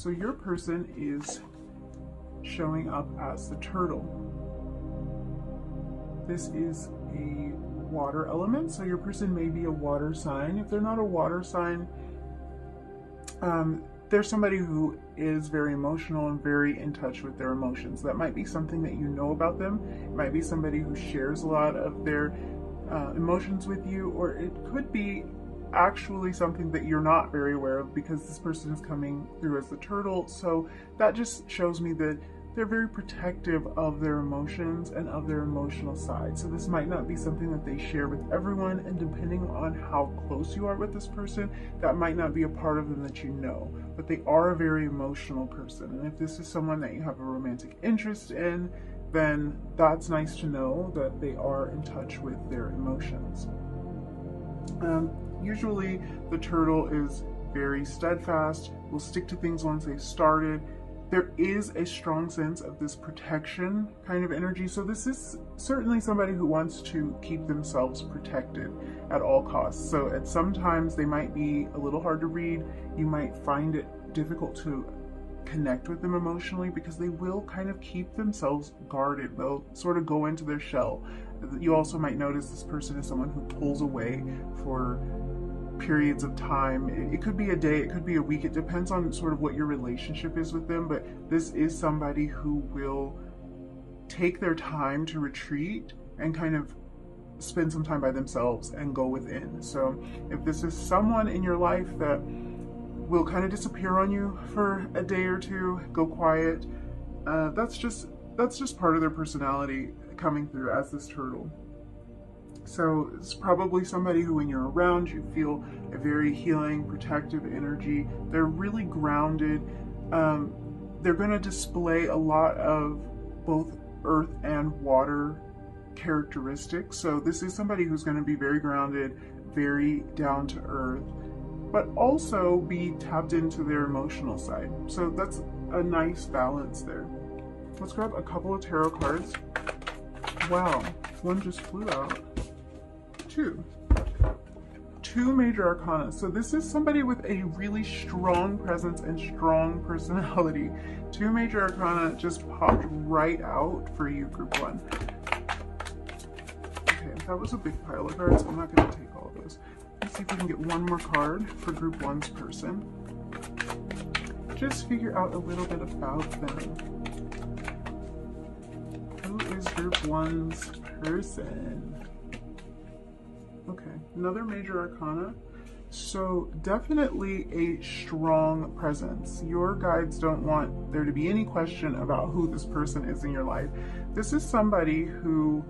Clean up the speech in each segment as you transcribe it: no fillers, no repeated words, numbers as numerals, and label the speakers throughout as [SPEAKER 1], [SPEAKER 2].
[SPEAKER 1] So your person is showing up as the turtle. This is a water element, so your person may be a water sign. If they're not a water sign, they're somebody who is very emotional and very in touch with their emotions. That might be something that you know about them. It might be somebody who shares a lot of their emotions with you, or it could be actually something that you're not very aware of because this person is coming through as the turtle. So that just shows me that they're very protective of their emotions and of their emotional side. So this might not be something that they share with everyone, and depending on how close you are with this person, that might not be a part of them that you know. But they are a very emotional person, and if this is someone that you have a romantic interest in, then that's nice to know that they are in touch with their emotions. Usually the turtle is very steadfast, will stick to things once they've started. There is a strong sense of this protection kind of energy. So this is certainly somebody who wants to keep themselves protected at all costs. So at sometimes they might be a little hard to read. You might find it difficult to connect with them emotionally because they will kind of keep themselves guarded. They'll sort of go into their shell. You also might notice this person is someone who pulls away for periods of time. It could be a day, it could be a week, it depends on sort of what your relationship is with them, but this is somebody who will take their time to retreat and kind of spend some time by themselves and go within. So if this is someone in your life that will kind of disappear on you for a day or two, go quiet, that's just part of their personality coming through as this turtle. So it's probably somebody who, when you're around, you feel a very healing, protective energy. They're really grounded. They're going to display a lot of both earth and water characteristics. So this is somebody who's going to be very grounded, very down to earth, but also be tapped into their emotional side. So that's a nice balance there. Let's grab a couple of tarot cards. Wow, one just flew out. Two major arcana. So this is somebody with a really strong presence and strong personality. Two major arcana just popped right out for you, group one. Okay, that was a big pile of cards. I'm not going to take all of those. Let's see if we can get one more card for group one's person. Just figure out a little bit about them. Who is group one's person? Okay, another major arcana. So definitely a strong presence. Your guides don't want there to be any question about who this person is in your life. This is somebody who,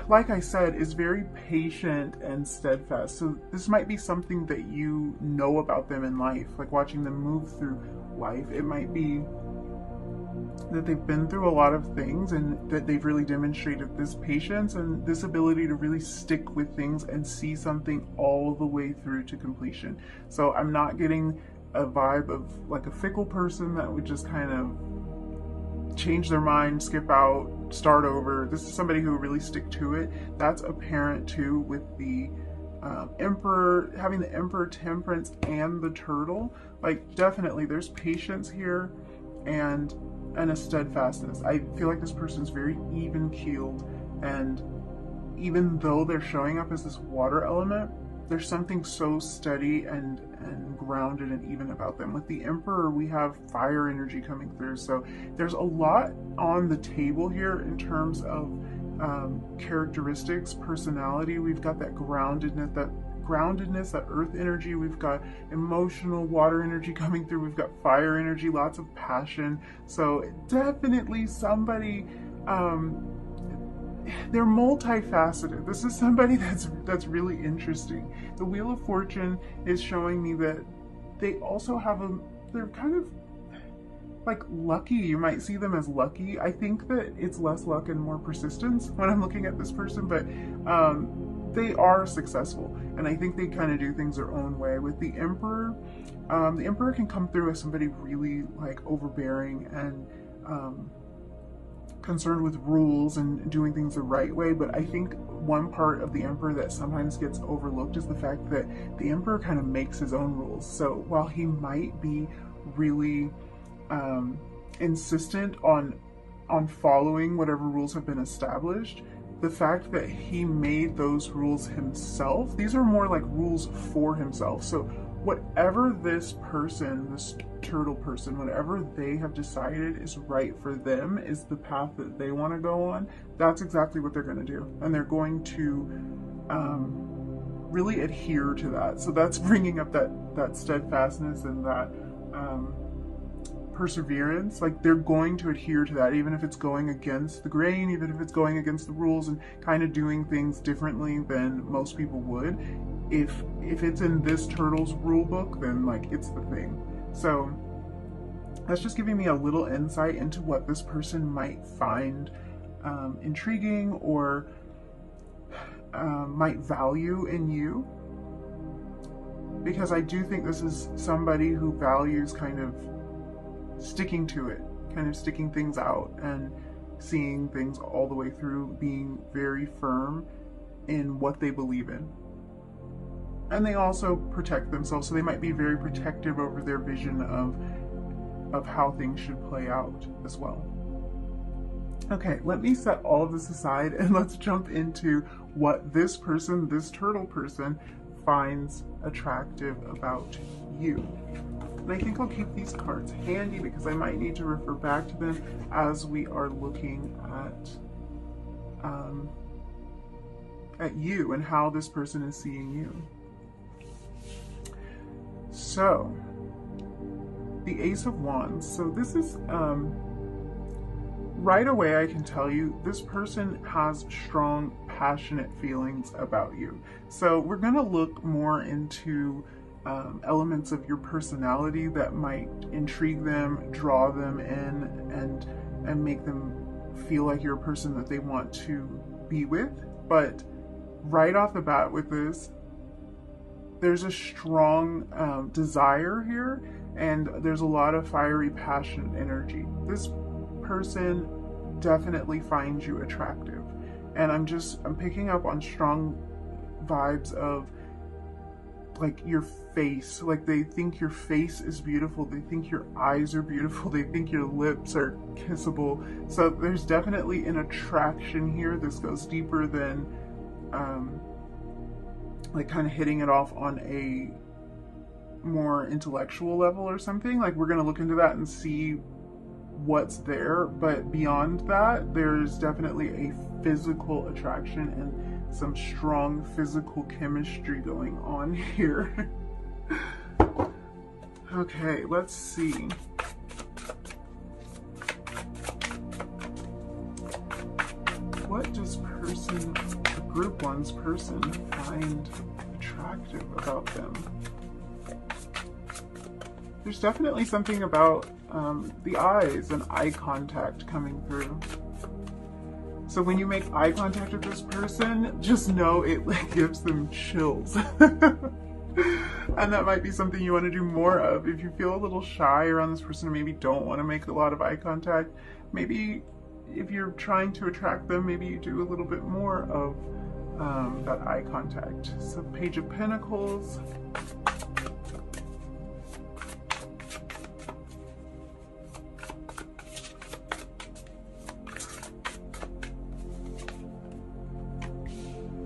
[SPEAKER 1] like I said, is very patient and steadfast. So this might be something that you know about them in life, like watching them move through life. It might be that they've been through a lot of things and that they've really demonstrated this patience and this ability to really stick with things and see something all the way through to completion. So I'm not getting a vibe of like a fickle person that would just kind of change their mind, skip out, start over. This is somebody who will really stick to it. That's apparent too with the Emperor, having the Emperor, Temperance, and the Turtle. Like definitely there's patience here and a steadfastness. I feel like this person's very even-keeled, and even though they're showing up as this water element, there's something so steady and grounded and even about them. With the Emperor, we have fire energy coming through, so there's a lot on the table here in terms of characteristics, personality. We've got that groundedness, that earth energy. We've got emotional water energy coming through. We've got fire energy, lots of passion. So definitely somebody, they're multifaceted. This is somebody that's really interesting. The Wheel of Fortune is showing me that they also have they're kind of like lucky. You might see them as lucky. I think that it's less luck and more persistence when I'm looking at this person, but they are successful, and I think they kind of do things their own way. With the Emperor can come through as somebody really like overbearing and concerned with rules and doing things the right way, but I think one part of the Emperor that sometimes gets overlooked is the fact that the Emperor kind of makes his own rules. So while he might be really insistent on following whatever rules have been established. The fact that he made those rules himself, these are more like rules for himself. So whatever this person, this turtle person, whatever they have decided is right for them, is the path that they want to go on, that's exactly what they're going to do. And they're going to really adhere to that. So that's bringing up that steadfastness and that perseverance. Like, they're going to adhere to that, even if it's going against the grain, even if it's going against the rules and kind of doing things differently than most people would. If it's in this turtle's rule book, then like it's the thing. So that's just giving me a little insight into what this person might find intriguing or might value in you, because I do think this is somebody who values kind of sticking to it, kind of sticking things out and seeing things all the way through, being very firm in what they believe in. And they also protect themselves, so they might be very protective over their vision of how things should play out as well. Okay, let me set all of this aside and let's jump into what this person, this turtle person, finds attractive about you. And I think I'll keep these cards handy because I might need to refer back to them as we are looking at you and how this person is seeing you. So, the Ace of Wands. So this is, right away I can tell you, this person has strong, passionate feelings about you. So we're going to look more into elements of your personality that might intrigue them, draw them in, and make them feel like you're a person that they want to be with. But right off the bat with this, there's a strong desire here, and there's a lot of fiery, passionate energy. This person definitely finds you attractive, and I'm picking up on strong vibes of like your face. Like, they think your face is beautiful, they think your eyes are beautiful, they think your lips are kissable. So there's definitely an attraction here. This goes deeper than like kind of hitting it off on a more intellectual level or something. Like, we're going to look into that and see what's there, but beyond that, there's definitely a physical attraction and some strong physical chemistry going on here. Okay, let's see. What does group one's person find attractive about them? There's definitely something about the eyes and eye contact coming through. So when you make eye contact with this person, just know it like gives them chills. And that might be something you want to do more of. If you feel a little shy around this person, or maybe don't want to make a lot of eye contact, maybe if you're trying to attract them, maybe you do a little bit more of that eye contact. So Page of Pentacles.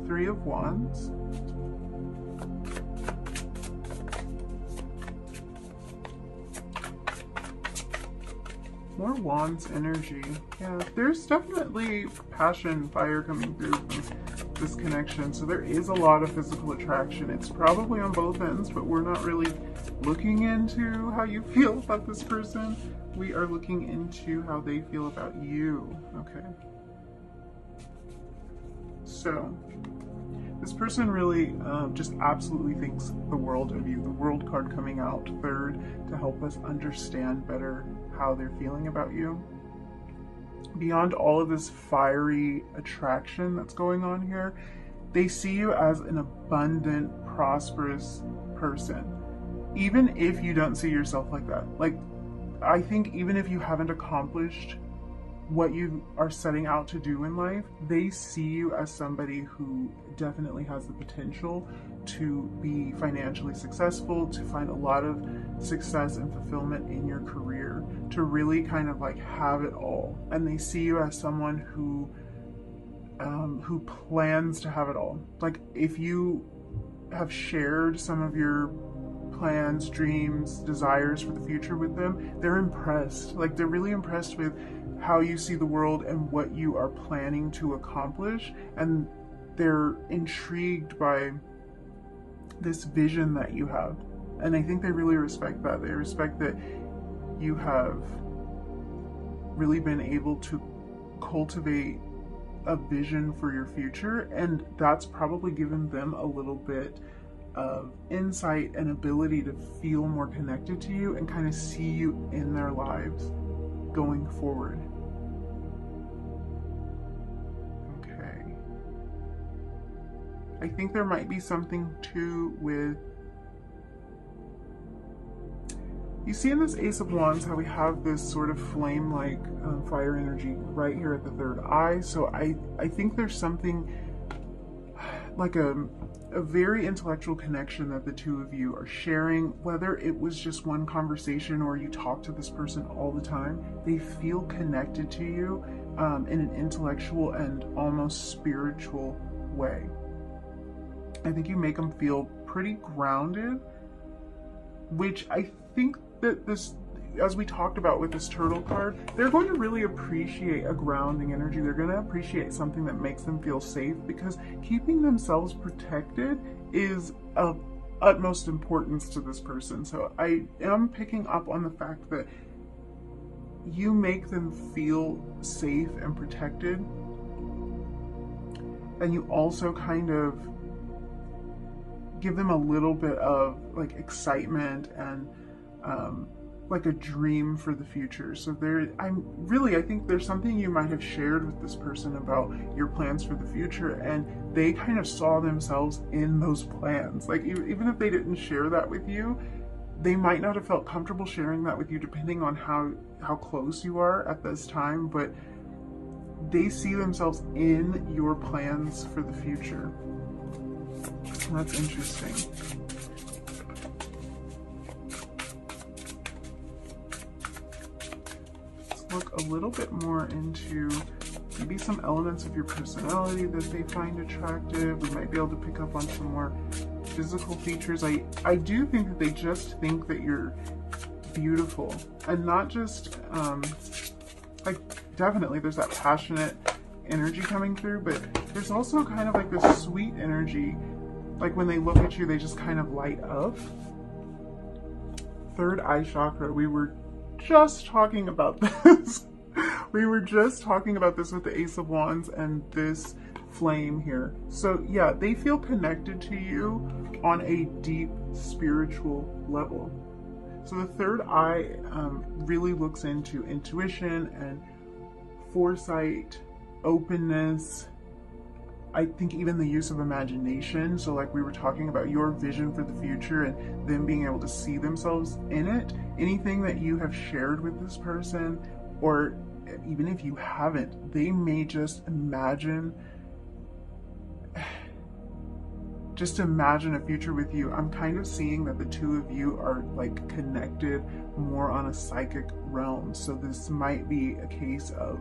[SPEAKER 1] Three of Wands. More Wands energy. Yeah, there's definitely passion, fire coming through from this connection. So there is a lot of physical attraction. It's probably on both ends, but we're not really looking into how you feel about this person. We are looking into how they feel about you. Okay. So this person really just absolutely thinks the world of you. The World card coming out third to help us understand better how they're feeling about you. Beyond all of this fiery attraction that's going on here, they see you as an abundant, prosperous person. Even if you don't see yourself like that. Like, I think even if you haven't accomplished what you are setting out to do in life, they see you as somebody who definitely has the potential to be financially successful, to find a lot of success and fulfillment in your career, to really kind of like have it all. And they see you as someone who plans to have it all. Like if you have shared some of your plans, dreams, desires for the future with them, they're impressed. Like they're really impressed with how you see the world and what you are planning to accomplish, and they're intrigued by this vision that you have. And I think they really respect that. They respect that you have really been able to cultivate a vision for your future, and that's probably given them a little bit of insight and ability to feel more connected to you and kind of see you in their lives going forward. Okay. I think there might be something too with, you see in this Ace of Wands how we have this sort of flame-like fire energy right here at the third eye. So I think there's something like a very intellectual connection that the two of you are sharing, whether it was just one conversation or you talk to this person all the time. They feel connected to you in an intellectual and almost spiritual way. I think you make them feel pretty grounded, which I think that this, as we talked about with this turtle card, they're going to really appreciate a grounding energy. They're going to appreciate something that makes them feel safe, because keeping themselves protected is of utmost importance to this person. So I am picking up on the fact that you make them feel safe and protected, and you also kind of give them a little bit of like excitement and like a dream for the future. So I think there's something you might have shared with this person about your plans for the future, and they kind of saw themselves in those plans. Like even if they didn't share that with you, they might not have felt comfortable sharing that with you, depending on how close you are at this time, but they see themselves in your plans for the future. That's interesting. Look a little bit more into maybe some elements of your personality that they find attractive. We might be able to pick up on some more physical features. I do think that they just think that you're beautiful, and not just like, definitely there's that passionate energy coming through, but there's also kind of like this sweet energy. Like when they look at you, they just kind of light up. Third eye chakra, we were just talking about this. We were just talking about this with the Ace of Wands and this flame here. So yeah, they feel connected to you on a deep spiritual level. So the third eye really looks into intuition and foresight, openness. I think even the use of imagination. So like we were talking about your vision for the future and them being able to see themselves in it. Anything that you have shared with this person, or even if you haven't, they may just imagine a future with you. I'm kind of seeing that the two of you are like connected more on a psychic realm. So this might be a case of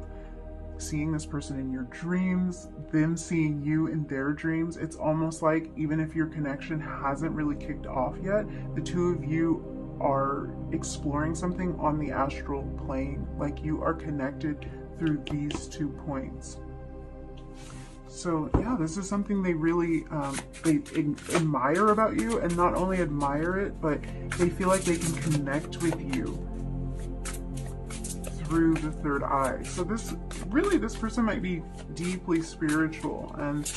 [SPEAKER 1] seeing this person in your dreams, them seeing you in their dreams. It's almost like even if your connection hasn't really kicked off yet, the two of you are exploring something on the astral plane. Like you are connected through these 2 points. So yeah, this is something they really they admire about you, and not only admire it, but they feel like they can connect with you through the third eye. So this person might be deeply spiritual, and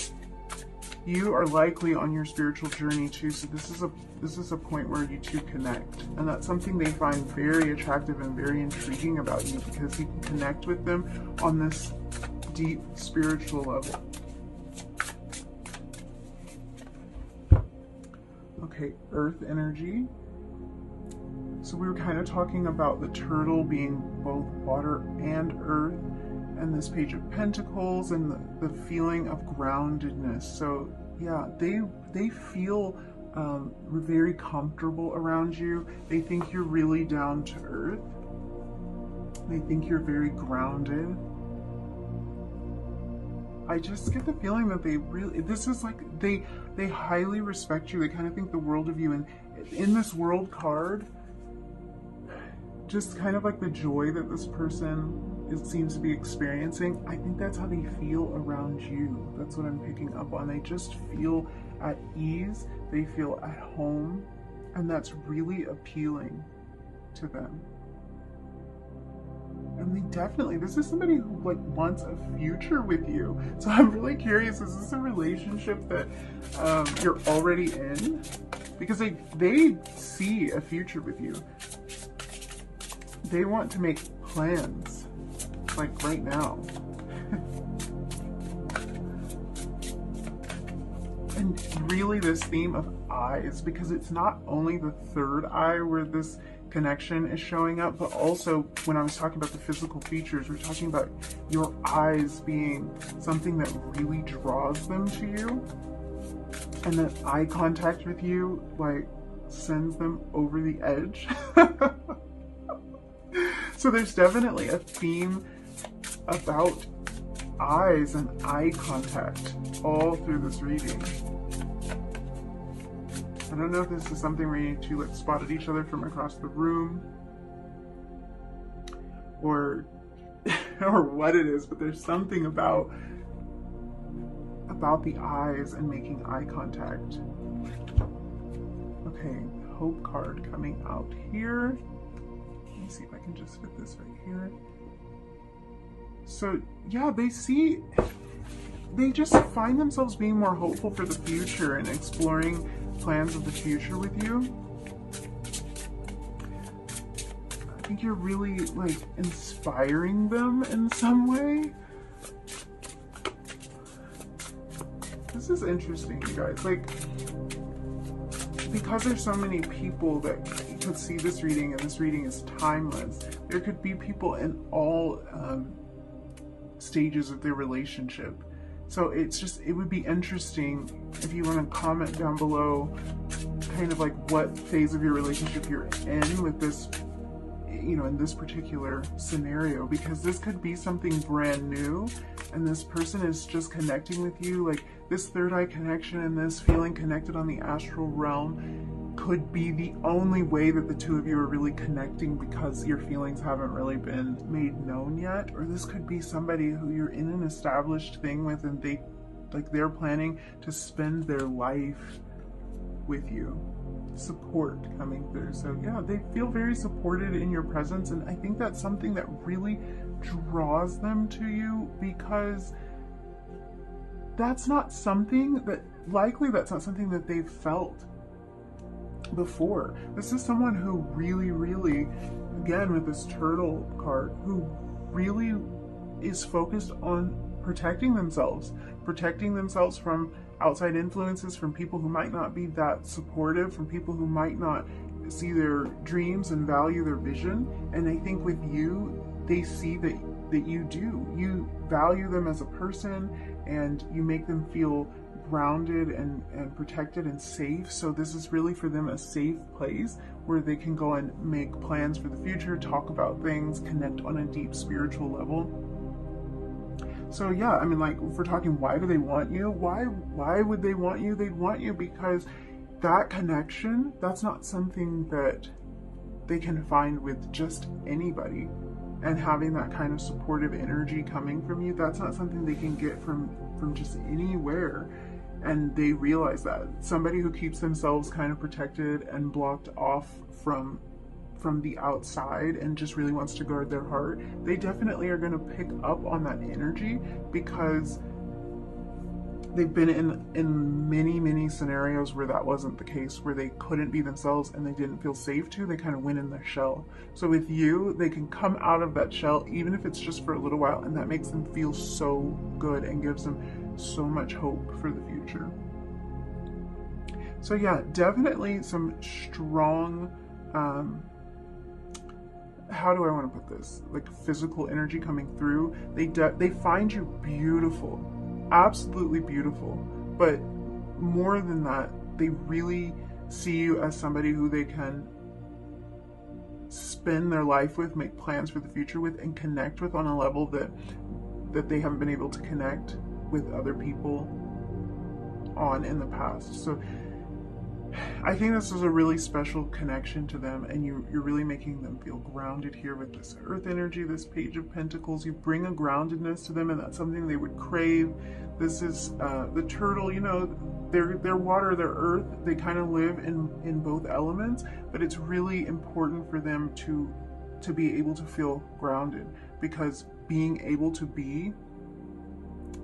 [SPEAKER 1] you are likely on your spiritual journey too. So this is a point where you two connect, and that's something they find very attractive and very intriguing about you, because you can connect with them on this deep spiritual level. Okay, earth energy. So we were kind of talking about the turtle being both water and earth. and this Page of Pentacles, and the feeling of groundedness. So yeah, they feel very comfortable around you. They think you're really down to earth. They think you're very grounded. I just get the feeling that they really, this is like, they highly respect you. They kind of think the world of you. And in this World card, just kind of like the joy that this person seems to be experiencing, I think that's how they feel around you. That's what I'm picking up on. They just feel at ease. They feel at home. And that's really appealing to them. And they definitely, this is somebody who like wants a future with you. So I'm really curious, is this a relationship that you're already in? Because they see a future with you. They want to make plans, like right now. And really this theme of eyes, because it's not only the third eye where this connection is showing up, but also when I was talking about the physical features, we're talking about your eyes being something that really draws them to you, and that eye contact with you like sends them over the edge. So there's definitely a theme about eyes and eye contact all through this reading. I don't know if this is something where you need to like spot at each other from across the room, or what it is, but there's something about the eyes and making eye contact. Okay, Hope card coming out here. Let me see if I can just fit this right here. So yeah, they just find themselves being more hopeful for the future and exploring plans of the future with you. I think you're really like inspiring them in some way. This is interesting, you guys. Like, because there's so many people that could see this reading, and this reading is timeless, there could be people in all stages of their relationship. So it's just, it would be interesting if you want to comment down below kind of like what phase of your relationship you're in with this, you know, in this particular scenario, because this could be something brand new and this person is just connecting with you. Like this third eye connection and this feeling connected on the astral realm could be the only way that the two of you are really connecting, because your feelings haven't really been made known yet. Or this could be somebody who you're in an established thing with, and they're planning to spend their life with you. Support coming through. So yeah, they feel very supported in your presence, and I think that's something that really draws them to you, because that's not something that, likely that's not something that they've felt before. This is someone who really, again with this Turtle card, who really is focused on protecting themselves from outside influences, from people who might not be that supportive, from people who might not see their dreams and value their vision. And I think with you, they see that you do. You value them as a person, and you make them feel grounded and protected and safe. So this is really for them a safe place where they can go and make plans for the future, talk about things, connect on a deep spiritual level. So yeah, I mean, like, if we're talking, why do they want you? Why would they want you? They'd want you because that connection, that's not something that they can find with just anybody. And having that kind of supportive energy coming from you, that's not something they can get from just anywhere. And they realize that. Somebody who keeps themselves kind of protected and blocked off from the outside and just really wants to guard their heart, they definitely are going to pick up on that energy, because they've been in many scenarios where that wasn't the case, where they couldn't be themselves and they didn't feel safe to. They kind of went in their shell. So with you, they can come out of that shell, even if it's just for a little while, and that makes them feel so good and gives them so much hope for the future. So yeah, definitely some strong how do I want to put this? Like physical energy coming through. They find you beautiful, absolutely beautiful. But more than that, they really see you as somebody who they can spend their life with, make plans for the future with, and connect with on a level that they haven't been able to connect with other people on in the past. So I think this is a really special connection to them, and you're really making them feel grounded here with this earth energy, this Page of Pentacles. You bring a groundedness to them, and that's something they would crave. This is the turtle, you know, they're water, they're earth. They kind of live in both elements, but it's really important for them to be able to feel grounded, because being able to be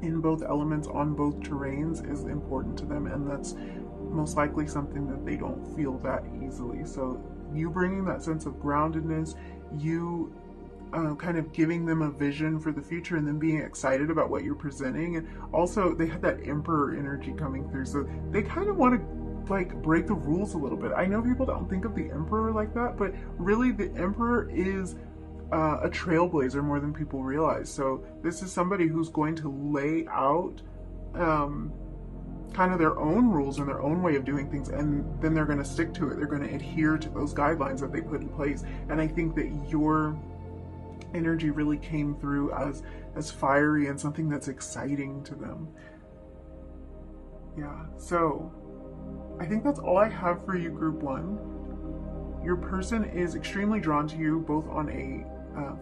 [SPEAKER 1] in both elements on both terrains is important to them, and that's most likely something that they don't feel that easily. So you bringing that sense of groundedness, you kind of giving them a vision for the future, and then being excited about what you're presenting. And also they have that Emperor energy coming through, so they kind of want to like break the rules a little bit. I know people don't think of the Emperor like that, but really the Emperor is a trailblazer more than people realize. So this is somebody who's going to lay out kind of their own rules and their own way of doing things, and then they're going to stick to it. They're going to adhere to those guidelines that they put in place. And I think that your energy really came through as fiery and something that's exciting to them. Yeah, so I think that's all I have for you, Group 1. Your person is extremely drawn to you, both on a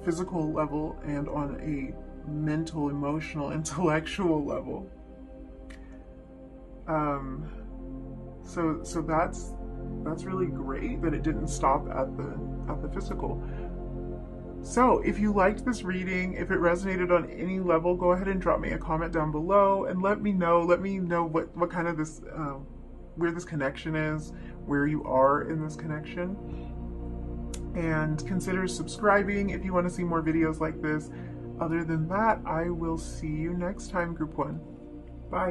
[SPEAKER 1] physical level and on a mental, emotional, intellectual level. So that's really great that it didn't stop at the physical. So if you liked this reading, if it resonated on any level, go ahead and drop me a comment down below and let me know what kind of this where this connection is, where you are in this connection. And consider subscribing if you want to see more videos like this. Other than that, I will see you next time, Group 1.